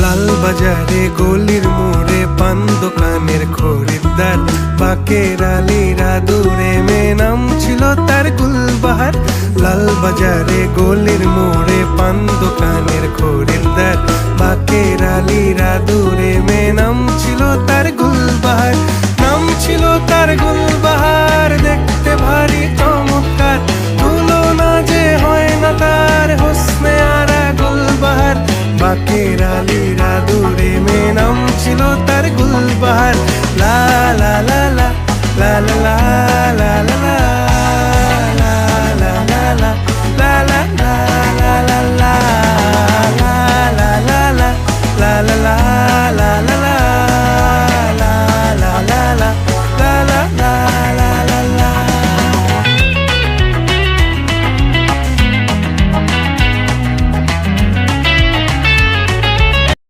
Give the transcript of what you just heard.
লাল বাজারে গলির মোড়ে পান দোকানের খরিদ্দার, বাকের আলীরা দূরে মেয়ে নাম ছিল তার গুলবাহার। লাল বাজারে গলির মোড়ে পান দোকানের খরিদ্দার, বাকের আলীরা দূরে মেয়ে নাম ছিল তার গুলবাহার। নাম ছিল তার গুলবাহার, দেখতে ভারী চমৎকার, তুলনা যে হয় না তার হোসনে আরা গুলবাহার। বাকের আলীরা দূরে মেয়ে নাম ছিল তার গুলবাহার। লা লা লা লা লা লা লা লা লা।